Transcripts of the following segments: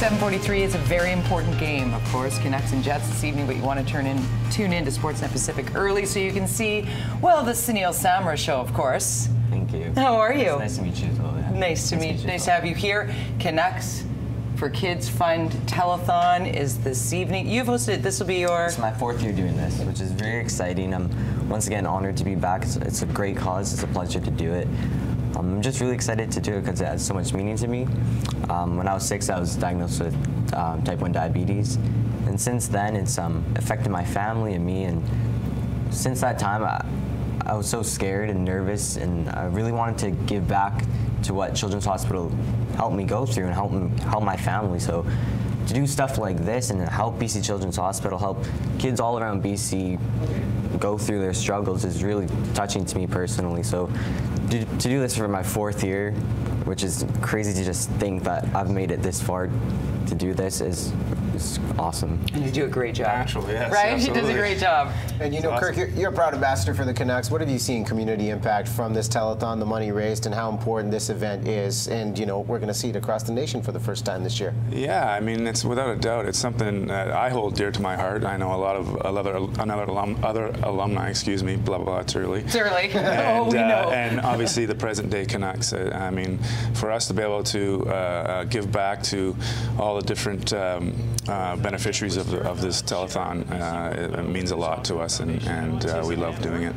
7:43 is a very important game, of course. Canucks and Jets this evening, but you want to tune in to Sportsnet Pacific early so you can see, well, the Suneil Samra show, of course. Thank you. How are you? It's nice to meet you as well. Yeah. Nice to have you here. Canucks for Kids Fund Telethon is this evening. You've hosted it. This will be your... It's my 4th year doing this, which is very exciting. I'm once again honored to be back. It's a great cause. It's a pleasure to do it. I'm just really excited to do it because it has so much meaning to me. When I was 6, I was diagnosed with type 1 diabetes. And since then, it's affected my family and me. And since that time, I was so scared and nervous, and I really wanted to give back to what Children's Hospital helped me go through and help my family. So to do stuff like this and help BC Children's Hospital, help kids all around BC go through their struggles is really touching to me personally. So to do this for my 4th year, which is crazy to just think that I've made it this far to do this, is awesome. And you do a great job. Actually, yes. Right? Absolutely. He does a great job. And you know, Awesome. Kirk, you're a proud ambassador for the Canucks. What have you seen community impact from this telethon, the money raised, and how important this event is? And, you know, we're going to see it across the nation for the first time this year. Yeah, I mean, it's without a doubt, it's something that I hold dear to my heart. I know a lot of other alumni, excuse me, blah, blah, blah, it's early. It's early. And, we know. And obviously the present day Canucks. I mean, for us to be able to give back to all the different beneficiaries of this telethon, it means a lot to us, and we love doing it.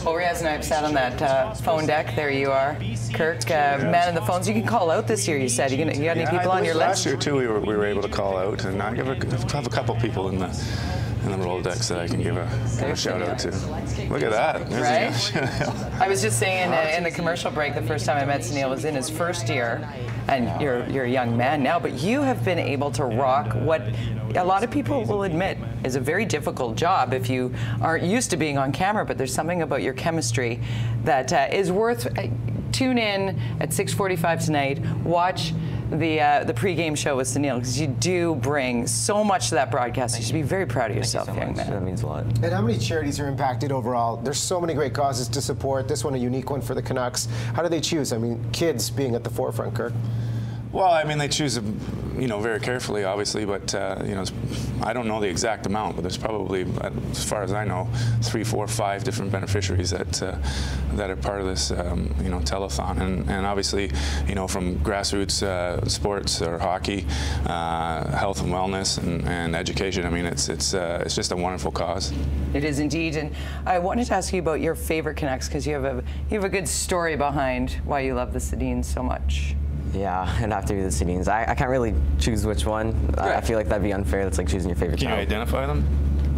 Well, Riaz and I have sat on that phone deck. There you are, Kirk, man on the phones. You can call out this year, you said. You got any people on your list? Last year, too, we were able to call out, and I have a couple people in the Rolodex that I can give a shout out to. Look at that. Right? I was just saying in the commercial break, the first time I met Suneil was in his 1st year, and you're a young man now, but you have been able to rock what a lot of people will admit is a very difficult job if you aren't used to being on camera, but there's something about your chemistry that is worth... Tune in at 6:45 tonight. Watch the pregame show with Suneil, because you do bring so much to that broadcast. You should be very proud of yourself, Thank you so young much. man. That means a lot. And how many charities are impacted overall? There's so many great causes to support. This one a unique one for the Canucks. How do they choose? I mean, kids being at the forefront, Kirk. Well, I mean, they choose them, very carefully, obviously, but, I don't know the exact amount, but there's probably, as far as I know, 3, 4, 5 different beneficiaries that are part of this, telethon. And obviously, from grassroots sports or hockey, health and wellness and education. I mean, it's just a wonderful cause. It is indeed. And I wanted to ask you about your favorite Canucks, because you have a good story behind why you love the Sedins so much. Yeah, it'd have to be the Sedins. I can't really choose which one. Right. I feel like that'd be unfair. That's like choosing your favorite Can you child. identify them?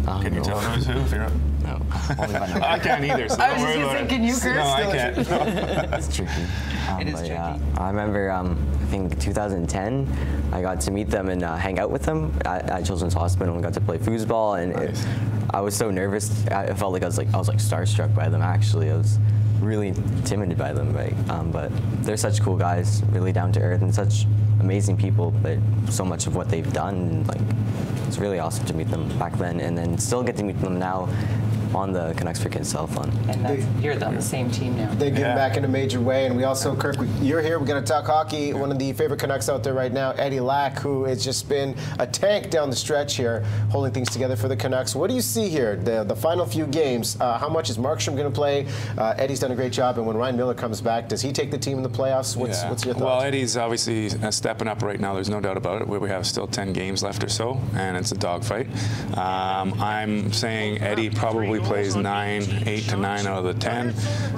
Can you tell them who's who? If you're No. Only by number. I can't either, so I was don't worry just about it. thinking, you, Kirk? No, I can't. It's tricky. It is but tricky. Yeah, I remember, I think 2010, I got to meet them and hang out with them at Children's Hospital and got to play foosball. And Nice. I was so nervous. I felt like I was starstruck by them. Actually, I was really intimidated by them. Right? But they're such cool guys, really down to earth, and such amazing people. But so much of what they've done, it's really awesome to meet them back then, and then still get to meet them now on the Canucks for Kids Telethon. And you're on the same team now. They give back in a major way, and we also, Kirk, you're here. We're going to talk hockey. One of the favorite Canucks out there right now, Eddie Lack, who has just been a tank down the stretch here, holding things together for the Canucks. What do you see here? The final few games. How much is Markstrom going to play? Eddie's done a great job, and when Ryan Miller comes back, does he take the team in the playoffs? What's your thoughts? Well, Eddie's obviously stepping up right now. There's no doubt about it. We have still 10 games left or so, and it's a dogfight. I'm saying Eddie probably plays 8 to 9 out of the 10.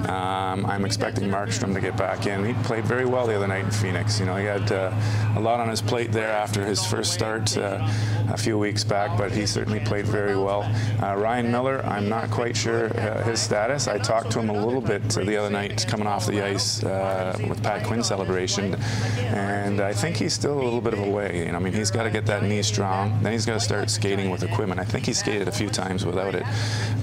I'm expecting Markstrom to get back in. He played very well the other night in Phoenix. He had a lot on his plate there after his first start a few weeks back, but he certainly played very well. Ryan Miller, I'm not quite sure his status. I talked to him a little bit the other night coming off the ice with Pat Quinn's celebration, and I think he's still a little bit of a way. I mean, he's got to get that knee strong. Then he's got to start skating with equipment. I think he skated a few times without it,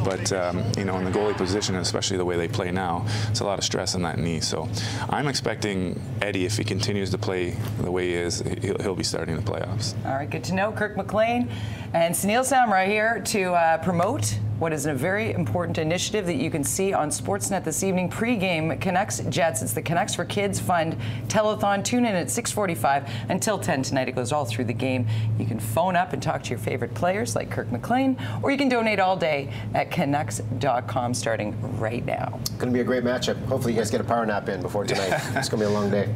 but in the goalie position, especially the way they play now, it's a lot of stress on that knee. So I'm expecting Eddie, if he continues to play the way he is, he'll be starting the playoffs. All right, good to know. Kirk McLean and Suneil Samra here to promote what is a very important initiative that you can see on Sportsnet this evening. Pre-game Canucks Jets. It's the Canucks for Kids Fund Telethon. Tune in at 6:45 until 10 tonight. It goes all through the game. You can phone up and talk to your favorite players like Kirk McLean, or you can donate all day at Canucks.com starting right now. It's going to be a great matchup. Hopefully you guys get a power nap in before tonight. It's going to be a long day.